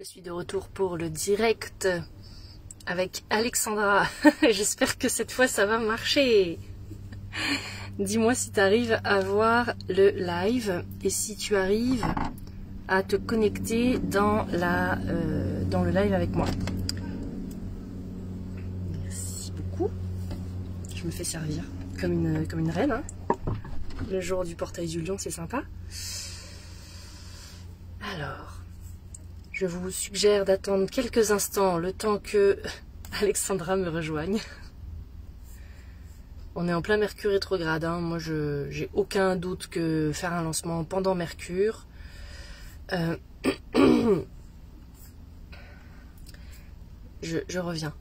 Je suis de retour pour le direct avec Alexandra. J'espère que cette fois ça va marcher. Dis-moi si tu arrives à voir le live et si tu arrives à te connecter dans le live avec moi. Merci beaucoup. Je me fais servir comme une reine. Hein. Le jour du portail du lion, c'est sympa. Alors, je vous suggère d'attendre quelques instants le temps que Alexandra me rejoigne. On est en plein Mercure rétrograde. Hein. Moi, j'ai aucun doute que faire un lancement pendant Mercure. Je reviens.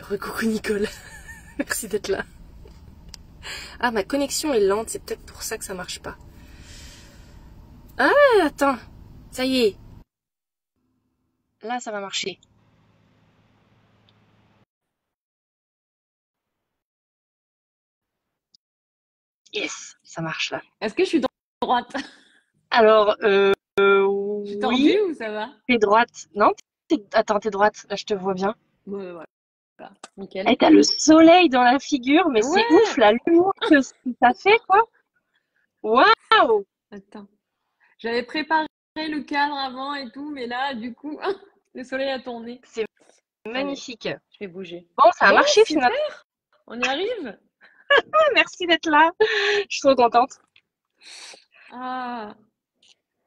Recoucou Nicole. Merci d'être là. Ah, ma connexion est lente, c'est peut-être pour ça que ça marche pas. Ah, attends. Ça y est. Là, ça va marcher. Yes, ça marche là. Est-ce que je suis droite? Alors, Je suis tendue oui, ou ça va? t'es droite. Non, attends, t'es droite. Là, je te vois bien. Ouais, voilà, nickel. Eh, t'as le soleil dans la figure, mais c'est Ouais, ouf, la lumière que ça fait, quoi. Waouh! attends. J'avais préparé le cadre avant et tout, mais là, du coup, le soleil a tourné. C'est Allez, magnifique. je vais bouger. Bon, ça a Bon, marché super, finalement. on y arrive. Merci d'être là. Je suis trop contente. Ah,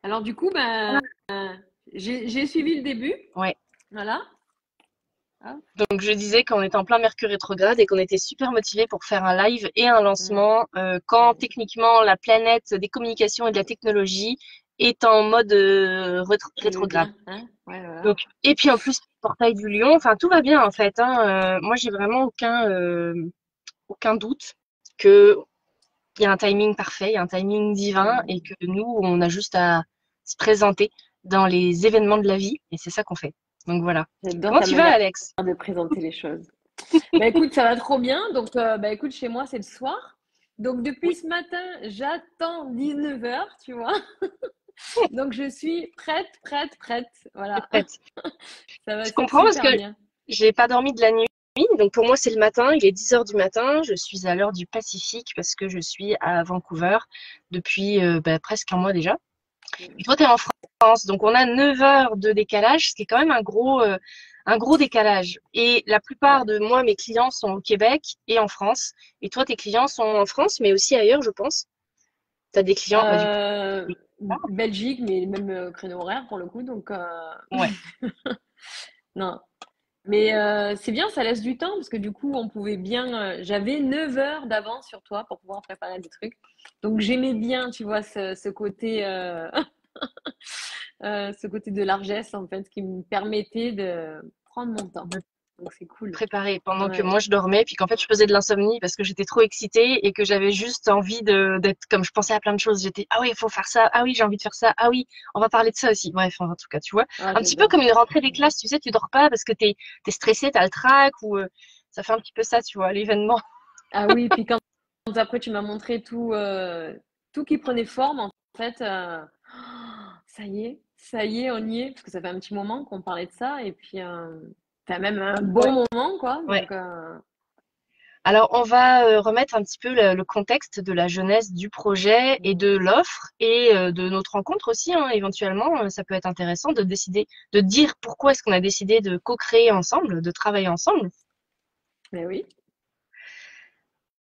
alors du coup, ben, j'ai suivi le début. Ouais. Voilà. Ah, Donc je disais qu'on était en plein Mercure rétrograde et qu'on était super motivés pour faire un live et un lancement quand techniquement la planète des communications et de la technologie est en mode tu veux rétrograde. bien, hein? Ouais, voilà. Donc, et puis en plus, portail du lion, enfin tout va bien en fait. Hein. Moi j'ai vraiment aucun doute que il y a un timing parfait, il y a un timing divin et que nous on a juste à se présenter dans les événements de la vie et c'est ça qu'on fait. Donc voilà. J'adore Comment ta tu vas, manière Alex? de présenter les choses. Bah écoute, ça va trop bien. Donc, bah écoute, chez moi, c'est le soir. Donc, depuis Oui, ce matin, j'attends 19 heures, tu vois. Donc, je suis prête. t'es Voilà. prête. Ça va Je se faire comprends parce que super bien. j'ai pas dormi de la nuit. Donc pour moi, c'est le matin, il est 10 heures du matin. Je suis à l'heure du Pacifique parce que je suis à Vancouver depuis presque un mois déjà. Et toi, tu es en France. Donc on a 9 heures de décalage, ce qui est quand même un gros décalage. Et la plupart Ouais. de moi, mes clients sont au Québec et en France. Et toi, tes clients sont en France, mais aussi ailleurs, je pense. Tu as des clients, bah, du coup. Euh, Oui. Belgique, mais même créneau horaire pour le coup. Donc, Ouais. non. Mais c'est bien, ça laisse du temps parce que du coup, on pouvait bien. J'avais 9 heures d'avance sur toi pour pouvoir préparer des trucs. Donc, j'aimais bien, tu vois, ce côté. Ce côté de largesse, en fait, qui me permettait de prendre mon temps. Donc, c'est cool. Préparée pendant que Ouais. moi je dormais, puis qu'en fait je faisais de l'insomnie parce que j'étais trop excitée et que j'avais juste envie d'être comme je pensais à plein de choses. J'étais ah oui, il faut faire ça, ah oui, j'ai envie de faire ça, ah oui, on va parler de ça aussi. Bref, en tout cas, tu vois, Ah, un petit peu j'adore. comme une rentrée des classes, tu sais, tu dors pas parce que t'es stressé, t'as le trac ou ça fait un petit peu ça, tu vois, l'événement. Ah oui, puis quand après tu m'as montré tout qui prenait forme, en fait, ça y est, on y est, parce que ça fait un petit moment qu'on parlait de ça, et puis t'as même un Ouais, bon moment, quoi. ouais. Donc, Alors, on va remettre un petit peu le contexte de la jeunesse du projet et de l'offre et de notre rencontre aussi, hein, éventuellement. Ça peut être intéressant de décider, de dire pourquoi est-ce qu'on a décidé de co-créer ensemble, de travailler ensemble. mais oui.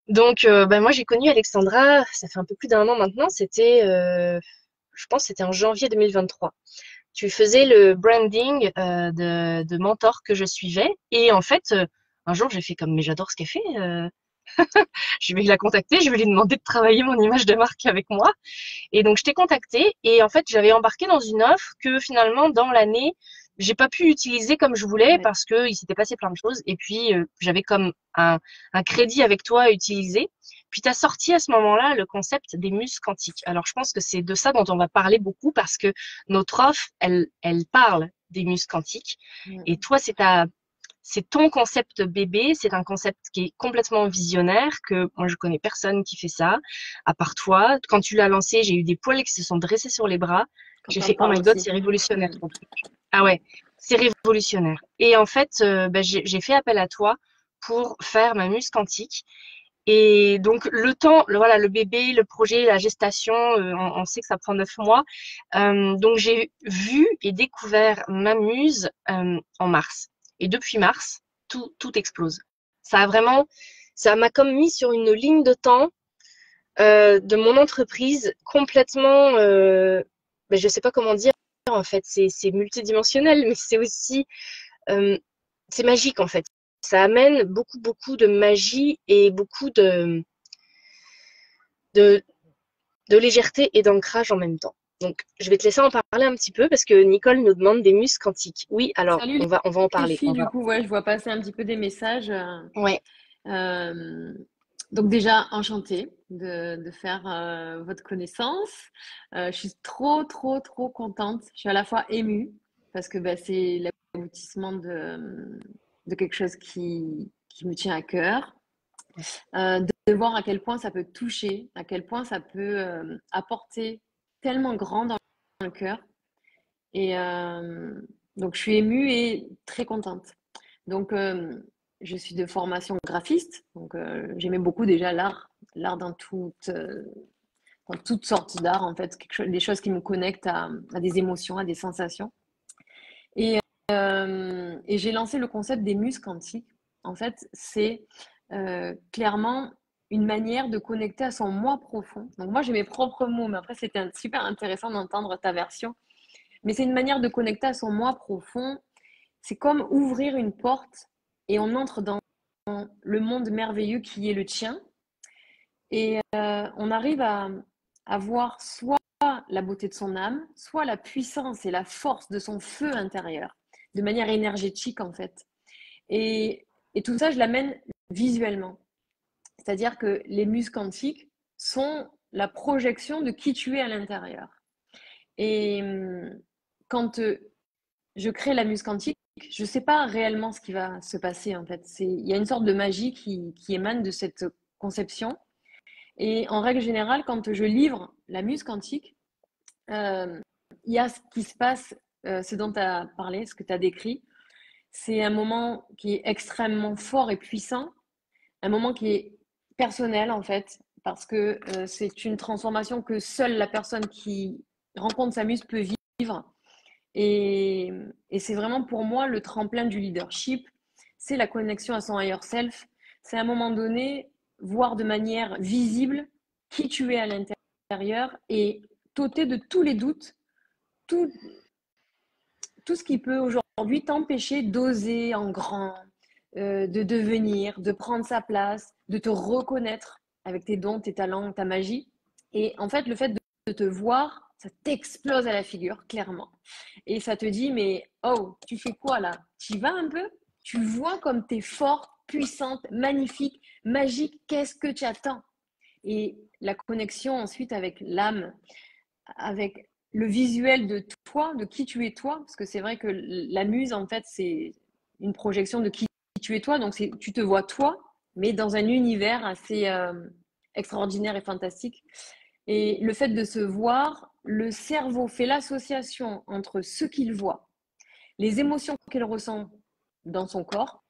Donc, moi, j'ai connu Alexandra, ça fait un peu plus d'un an maintenant. C'était, je pense, que c'était en janvier 2023. Tu faisais le branding de mentor que je suivais. Et en fait, un jour, j'ai fait comme, mais j'adore ce qu'elle fait. Je vais la contacter, je vais lui demander de travailler mon image de marque avec moi. Et donc, je t'ai contacté et en fait, j'avais embarqué dans une offre que finalement, dans l'année, j'ai pas pu utiliser comme je voulais Ouais. parce que il s'était passé plein de choses. Et puis, j'avais comme un crédit avec toi à utiliser. Puis, tu as sorti à ce moment-là le concept des muses quantiques. Alors, je pense que c'est de ça dont on va parler beaucoup parce que notre offre, elle parle des muses quantiques. Et Mm. toi, c'est ta c'est ton concept bébé, c'est un concept qui est complètement visionnaire, que moi je connais personne qui fait ça, à part toi. Quand tu l'as lancé, j'ai eu des poils qui se sont dressés sur les bras. Quand J'ai t'en fait, oh parles my god, aussi. c'est révolutionnaire Mm. ton truc. Ah ouais, c'est révolutionnaire. Et en fait, j'ai fait appel à toi pour faire ma muse quantique. Et donc le temps, voilà, le bébé, le projet, la gestation, on sait que ça prend 9 mois. Donc j'ai vu et découvert ma muse en mars. Et depuis mars, tout explose. Ça a vraiment, ça m'a comme mis sur une ligne de temps de mon entreprise complètement, je sais pas comment dire en fait, c'est multidimensionnel, mais c'est aussi, euh, c'est magique en fait. Ça amène beaucoup de magie et beaucoup de, de légèreté et d'ancrage en même temps. Donc, je vais te laisser en parler un petit peu parce que Nicole nous demande des muses quantiques. Oui, alors, Salut on va en les parler. filles, du coup, ouais, je vois passer un petit peu des messages. Ouais, Euh, donc déjà, enchantée de faire votre connaissance. Je suis trop contente. Je suis à la fois émue parce que bah, c'est l'aboutissement de quelque chose qui me tient à cœur. De voir à quel point ça peut toucher, à quel point ça peut apporter tellement grand dans le cœur. Et donc, je suis émue et très contente. Donc, je suis de formation graphiste. Donc, j'aimais beaucoup déjà l'art dans toutes sortes d'art, en fait, des choses qui me connectent à des émotions, à des sensations. Et, et j'ai lancé le concept des muses quantiques. En fait, c'est clairement une manière de connecter à son moi profond. Donc, moi, j'ai mes propres mots, mais après, c'était super intéressant d'entendre ta version. Mais c'est une manière de connecter à son moi profond. C'est comme ouvrir une porte et on entre dans le monde merveilleux qui est le tien. Et on arrive à voir soit la beauté de son âme, soit la puissance et la force de son feu intérieur, de manière énergétique en fait. Et, et tout ça, je l'amène visuellement. C'est-à-dire que les muses quantiques sont la projection de qui tu es à l'intérieur. Et quand je crée la muse quantique, je ne sais pas réellement ce qui va se passer en fait. Il y a une sorte de magie qui émane de cette conception. Et en règle générale, quand je livre la muse quantique, il y a ce qui se passe, ce dont tu as parlé, ce que tu as décrit. C'est un moment qui est extrêmement fort et puissant, un moment qui est personnel en fait, parce que c'est une transformation que seule la personne qui rencontre sa muse peut vivre. Et, et c'est vraiment pour moi le tremplin du leadership, c'est la connexion à son higher self. C'est à un moment donné voir de manière visible qui tu es à l'intérieur et t'ôter de tous les doutes, tout, tout ce qui peut aujourd'hui t'empêcher d'oser en grand, de devenir, de prendre sa place, de te reconnaître avec tes dons, tes talents, ta magie. Et en fait, le fait de te voir, ça t'explose à la figure, clairement. Et ça te dit, mais oh, tu fais quoi là? Tu y vas un peu? Tu vois comme tu es forte, puissante, magnifique, magique, qu'est-ce que tu attends? Et la connexion ensuite avec l'âme, avec le visuel de toi, de qui tu es toi, parce que c'est vrai que la muse, en fait, c'est une projection de qui tu es toi, donc tu te vois toi, mais dans un univers assez extraordinaire et fantastique. Et le fait de se voir, le cerveau fait l'association entre ce qu'il voit, les émotions qu'il ressent dans son corps,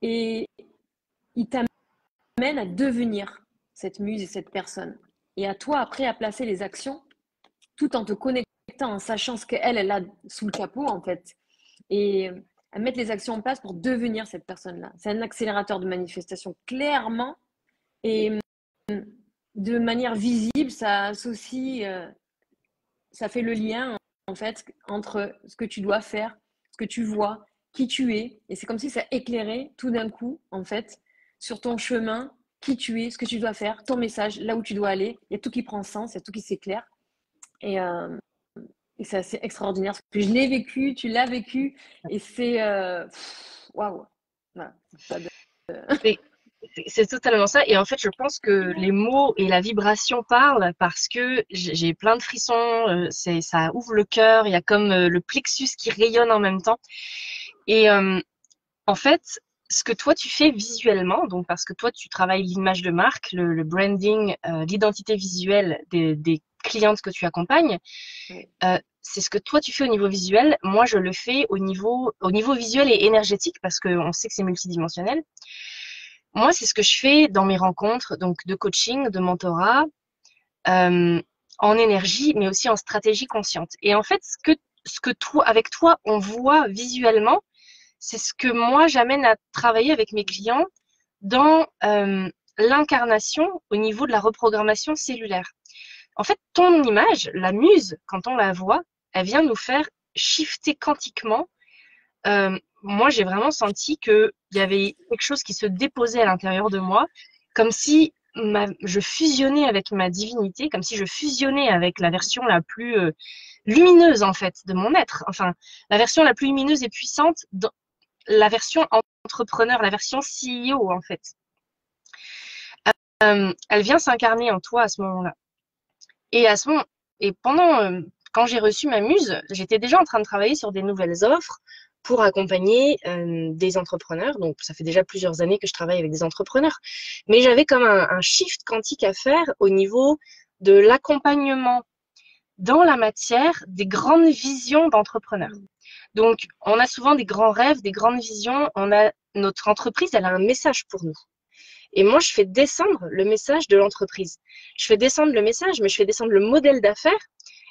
et il t'amène à devenir cette muse et cette personne. Et à toi, après, à placer les actions tout en te connectant, en sachant ce qu'elle, elle a sous le capot, en fait. Et à mettre les actions en place pour devenir cette personne-là. C'est un accélérateur de manifestation, clairement. Et de manière visible, ça associe, ça fait le lien, en fait, entre ce que tu dois faire, ce que tu vois, qui tu es. Et c'est comme si ça éclairait tout d'un coup, en fait, sur ton chemin, qui tu es, ce que tu dois faire, ton message, là où tu dois aller. Il y a tout qui prend sens, il y a tout qui s'éclaire. Et, et c'est assez extraordinaire parce que je l'ai vécu, tu l'as vécu, et c'est waouh. Voilà. c'est c'est totalement ça. Et en fait, je pense que les mots et la vibration parlent parce que j'ai plein de frissons. Ça ouvre le cœur. Il y a comme le plexus qui rayonne en même temps. Et En fait, ce que toi tu fais visuellement, donc parce que toi tu travailles l'image de marque, le branding, l'identité visuelle des clientes que tu accompagnes, Oui. c'est ce que toi tu fais au niveau visuel. Moi, je le fais au niveau visuel et énergétique parce qu'on sait que c'est multidimensionnel. Moi, c'est ce que je fais dans mes rencontres, donc de coaching, de mentorat, euh, en énergie, mais aussi en stratégie consciente. Et en fait, ce que toi, avec toi, on voit visuellement, c'est ce que moi j'amène à travailler avec mes clients dans l'incarnation au niveau de la reprogrammation cellulaire. En fait, ton image, la muse, quand on la voit, elle vient nous faire shifter quantiquement. Moi, j'ai vraiment senti qu'il y avait quelque chose qui se déposait à l'intérieur de moi, comme si je fusionnais avec ma divinité, comme si je fusionnais avec la version la plus lumineuse, en fait, de mon être. Enfin, la version la plus lumineuse et puissante, la version entrepreneur, la version CEO, en fait. Elle vient s'incarner en toi à ce moment-là. Et à ce moment, et pendant, quand j'ai reçu ma muse, j'étais déjà en train de travailler sur des nouvelles offres pour accompagner des entrepreneurs. Donc, ça fait déjà plusieurs années que je travaille avec des entrepreneurs. Mais j'avais comme un shift quantique à faire au niveau de l'accompagnement dans la matière des grandes visions d'entrepreneurs. Donc, on a souvent des grands rêves, des grandes visions. Notre entreprise, elle a un message pour nous. Et moi, je fais descendre le message de l'entreprise. Je fais descendre le message, mais je fais descendre le modèle d'affaires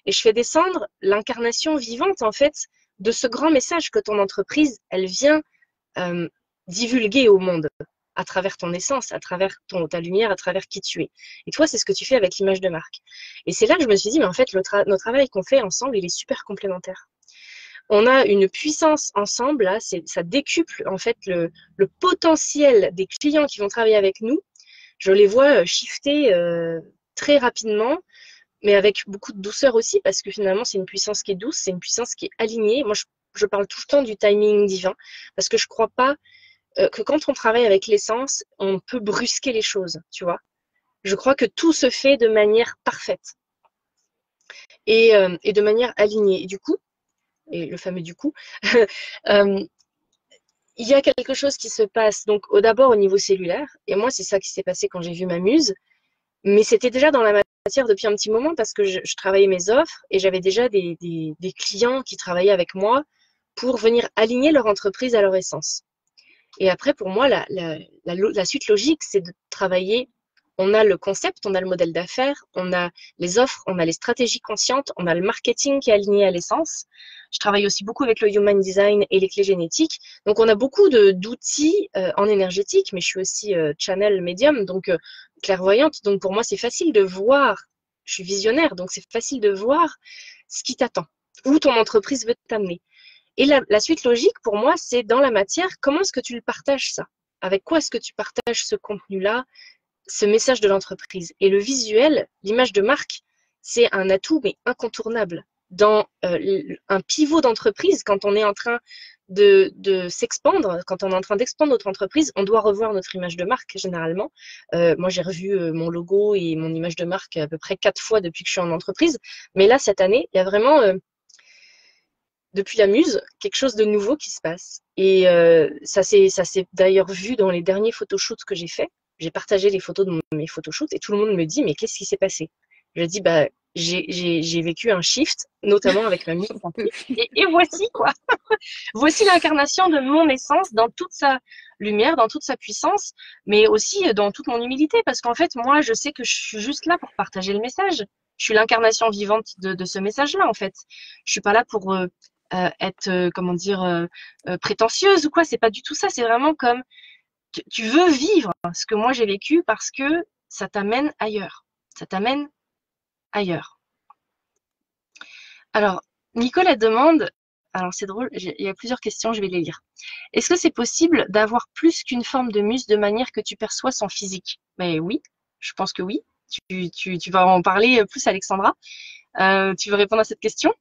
et je fais descendre l'incarnation vivante, en fait, de ce grand message que ton entreprise, elle vient euh, divulguer au monde à travers ton essence, à travers ta lumière, à travers qui tu es. Et toi, c'est ce que tu fais avec l'image de marque. Et c'est là que je me suis dit, mais en fait, notre travail qu'on fait ensemble, il est super complémentaire. On a une puissance ensemble, là, ça décuple en fait le potentiel des clients qui vont travailler avec nous. Je les vois shifter très rapidement, mais avec beaucoup de douceur aussi, parce que finalement, c'est une puissance qui est douce, c'est une puissance qui est alignée. Moi, je parle tout le temps du timing divin, parce que je crois pas que quand on travaille avec l'essence, on peut brusquer les choses, tu vois. Je crois que tout se fait de manière parfaite et de manière alignée. Et du coup, et le fameux du coup, euh, il y a quelque chose qui se passe donc d'abord au niveau cellulaire, et moi c'est ça qui s'est passé quand j'ai vu ma muse, mais c'était déjà dans la matière depuis un petit moment parce que je travaillais mes offres et j'avais déjà des clients qui travaillaient avec moi pour venir aligner leur entreprise à leur essence. Et après, pour moi, la suite logique, c'est de travailler. On a le concept, on a le modèle d'affaires, on a les offres, on a les stratégies conscientes, on a le marketing qui est aligné à l'essence. Je travaille aussi beaucoup avec le human design et les clés génétiques. Donc, on a beaucoup d'outils en énergétique, mais je suis aussi channel médium, donc clairvoyante. Donc, pour moi, c'est facile de voir. Je suis visionnaire, donc c'est facile de voir ce qui t'attend, où ton entreprise veut t'amener. Et la suite logique, pour moi, c'est dans la matière, comment est-ce que tu le partages ça? Avec quoi est-ce que tu partages ce contenu-là, ce message de l'entreprise? Et le visuel, l'image de marque, c'est un atout, mais incontournable. Dans un pivot d'entreprise, quand on est en train de s'expandre, quand on est en train d'expandre notre entreprise, on doit revoir notre image de marque généralement. Moi, j'ai revu mon logo et mon image de marque à peu près 4 fois depuis que je suis en entreprise. Mais là, cette année, il y a vraiment depuis la muse, quelque chose de nouveau qui se passe. Et ça s'est d'ailleurs vu dans les derniers photoshoots que j'ai faits. J'ai partagé les photos de mes photoshoots et tout le monde me dit, mais qu'est-ce qui s'est passé? Je dis, bah, j'ai vécu un shift, notamment avec ma muse. J'en peux plus. Et voici quoi. Voici l'incarnation de mon essence dans toute sa lumière, dans toute sa puissance, mais aussi dans toute mon humilité, parce qu'en fait, moi, je sais que je suis juste là pour partager le message. Je suis l'incarnation vivante de ce message-là, en fait. Je suis pas là pour être, comment dire, prétentieuse ou quoi. C'est pas du tout ça. C'est vraiment comme tu veux vivre ce que moi j'ai vécu parce que ça t'amène ailleurs. Ça t'amène ailleurs. Alors, Nicole, elle demande, alors c'est drôle, il y a plusieurs questions, je vais les lire. Est-ce que c'est possible d'avoir plus qu'une forme de muse de manière que tu perçois son physique? Mais oui, je pense que oui. Tu vas en parler plus, Alexandra. Tu veux répondre à cette question?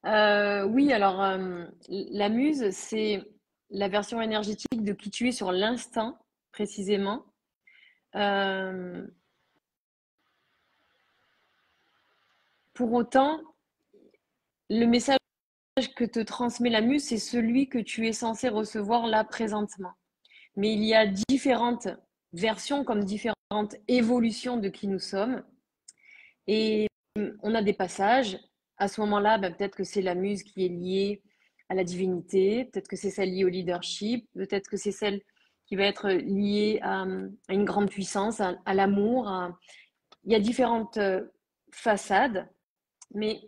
Oui, alors la muse, c'est la version énergétique de qui tu es sur l'instant, précisément. Euh, pour autant, le message que te transmet la muse, c'est celui que tu es censé recevoir là présentement. Mais il y a différentes versions comme différentes évolutions de qui nous sommes. Et on a des passages. À ce moment-là, ben, peut-être que c'est la muse qui est liée à la divinité, peut-être que c'est celle liée au leadership, peut-être que c'est celle qui va être liée à une grande puissance, à l'amour. Il y a différentes façades, mais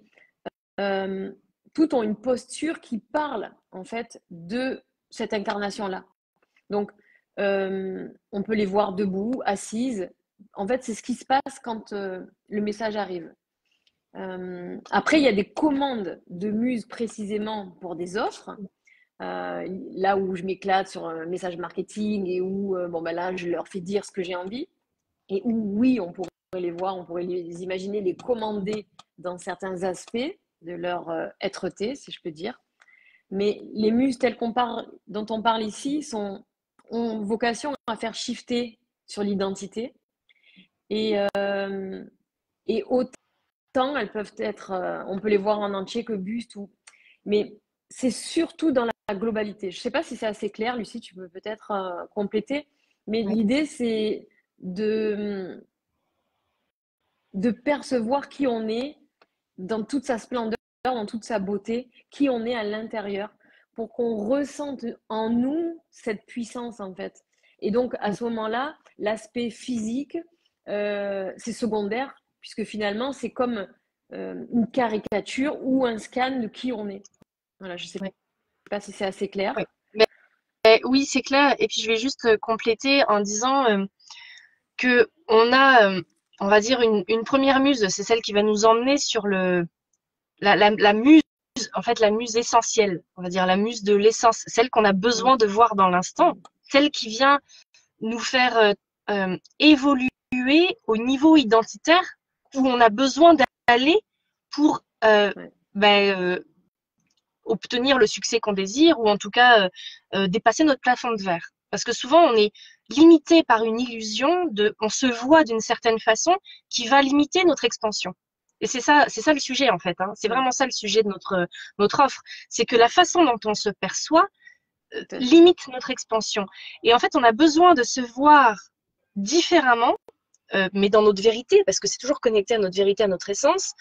euh, toutes ont une posture qui parle en fait de cette incarnation-là. Donc, on peut les voir debout, assises. En fait, c'est ce qui se passe quand le message arrive. Après, il y a des commandes de muse précisément pour des offres. Là où je m'éclate sur un message marketing et où, bon, ben là, je leur fais dire ce que j'ai envie. Et où, oui, on pourrait les voir, on pourrait les imaginer, les commander dans certains aspects de leur être-té, si je peux dire. Mais les muses telles dont on parle ici ont vocation à faire shifter sur l'identité. Et, et autant elles peuvent être, on peut les voir en entier que buste, mais c'est surtout dans la globalité. Je ne sais pas si c'est assez clair, Lucie, tu peux peut-être compléter, mais Oui. l'idée c'est de percevoir qui on est dans toute sa splendeur, dans toute sa beauté, qui on est à l'intérieur, pour qu'on ressente en nous cette puissance en fait. Et donc à ce moment-là, l'aspect physique, c'est secondaire, puisque finalement c'est comme une caricature ou un scan de qui on est. Voilà, je ne sais Oui. pas si c'est assez clair. Oui. Oui, c'est clair. Et puis je vais juste compléter en disant que on a, on va dire, une première muse, c'est celle qui va nous emmener sur la muse, en fait, la muse essentielle, on va dire la muse de l'essence, celle qu'on a Mm. besoin de voir dans l'instant, Mm. celle qui vient nous faire évoluer au niveau identitaire où on a besoin d'aller pour Ouais. ben, obtenir le succès qu'on désire ou en tout cas dépasser notre plafond de verre. Parce que souvent, on est limité par une illusion on se voit d'une certaine façon qui va limiter notre expansion. Et c'est ça le sujet en fait. Hein. C'est Mm. vraiment ça le sujet de notre offre. C'est que la façon dont on se perçoit Tout à fait. limite notre expansion. Et en fait, on a besoin de se voir différemment, mais dans notre vérité, parce que c'est toujours connecté à notre vérité, à notre essence,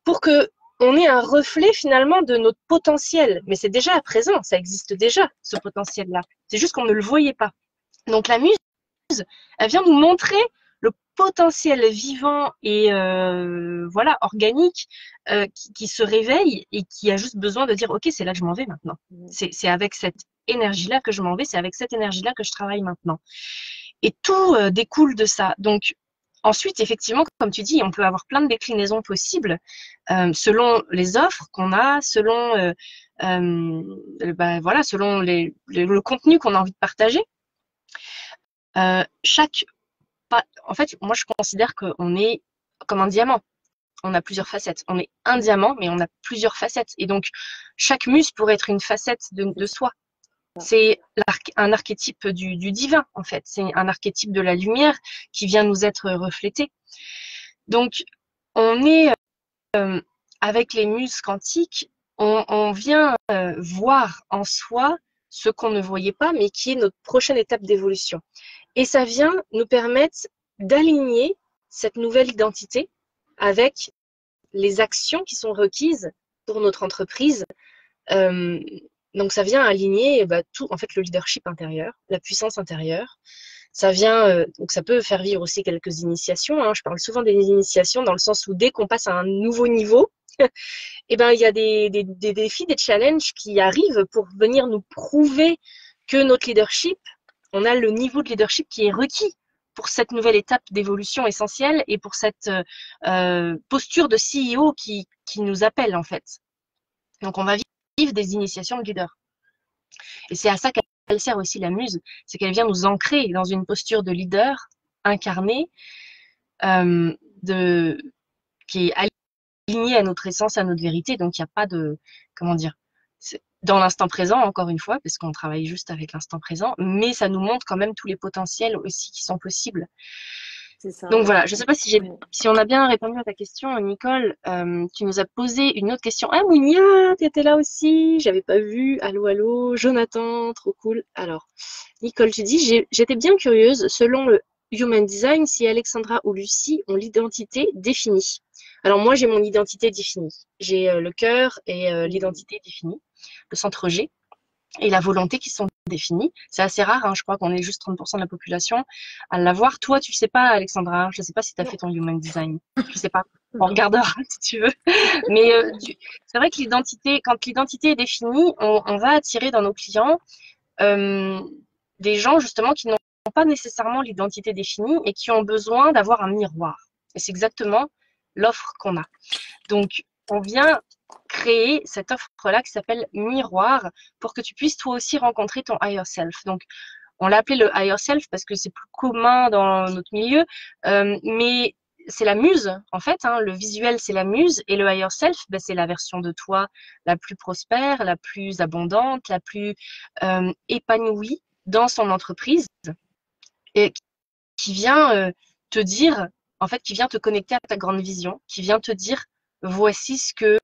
pour que on ait un reflet finalement de notre potentiel. Mais c'est déjà à présent, ça existe déjà, ce potentiel-là. C'est juste qu'on ne le voyait pas. Donc la muse, elle vient nous montrer le potentiel vivant et voilà organique qui se réveille et qui a juste besoin de dire ok, c'est là que je m'en vais maintenant. Mm. C'est avec cette énergie-là que je m'en vais, c'est avec cette énergie-là que je travaille maintenant. Et tout découle de ça. Donc ensuite, effectivement, comme tu dis, on peut avoir plein de déclinaisons possibles selon les offres qu'on a, selon voilà, selon le contenu qu'on a envie de partager. Chaque En fait, moi, je considère qu'on est comme un diamant. On a plusieurs facettes. On est un Mm. diamant, mais on a plusieurs facettes. Et donc, chaque muse pourrait être une facette de soi. C'est un archétype du divin, en fait. C'est un archétype de la lumière qui vient nous être reflété. Donc, on est, avec les muses quantiques, on vient voir en soi ce qu'on ne voyait pas, mais qui est notre prochaine étape d'évolution. Et ça vient nous permettre d'aligner cette nouvelle identité avec les actions qui sont requises pour notre entreprise. Euh, donc ça vient aligner tout, en fait, le leadership intérieur, la puissance intérieure. Ça vient, donc ça peut faire vivre aussi quelques initiations. Hein. Je parle souvent des initiations dans le sens où dès qu'on passe à un nouveau niveau, eh ben, il y a des défis, des challenges qui arrivent pour venir nous prouver que notre leadership, on a le niveau de leadership qui est requis pour cette nouvelle étape d'évolution essentielle et pour cette posture de CEO qui nous appelle en fait. Donc on va vivre des initiations de leader. Et c'est à ça qu'elle sert aussi la muse, c'est qu'elle vient nous ancrer dans une posture de leader incarné, euh, de, qui est aligné à notre essence, à notre vérité. Donc il n'y a pas de, comment dire, dans l'instant présent, encore une fois, parce qu'on travaille juste avec l'instant présent, mais ça nous montre quand même tous les potentiels aussi qui sont possibles. c'est ça. Donc voilà, je ne sais pas Ouais. si on a bien répondu à ta question, Nicole. Tu nous as posé une autre question. Ah, Mounia, tu étais là aussi. J'avais pas vu. Allô, allô, Jonathan, trop cool. Alors, Nicole, tu dis, j'étais bien curieuse, selon le Human Design, si Alexandra ou Lucie ont l'identité définie. Alors moi, j'ai mon identité définie. J'ai le cœur et Hmm. l'identité définie, le centre G et la volonté qui sont définies. C'est assez rare, hein, je crois qu'on est juste 30% de la population à l'avoir. Toi, tu ne sais pas, Alexandra, je ne sais pas si tu as fait Non, ton Human Design. Je ne sais pas. On non. regardera si tu veux. Mais c'est vrai que l'identité, quand l'identité est définie, on va attirer dans nos clients euh, des gens justement qui n'ont pas nécessairement l'identité définie et qui ont besoin d'avoir un miroir. Et c'est exactement l'offre qu'on a. Donc, on vient créer cette offre-là qui s'appelle Miroir pour que tu puisses toi aussi rencontrer ton higher self. Donc, on l'a appelé le higher self parce que c'est plus commun dans notre milieu, mais c'est la muse en fait. Hein, le visuel, c'est la muse et le higher self, ben, c'est la version de toi la plus prospère, la plus abondante, la plus épanouie dans son entreprise et qui vient te dire, en fait, qui vient te connecter à ta grande vision, qui vient te dire, voici ce que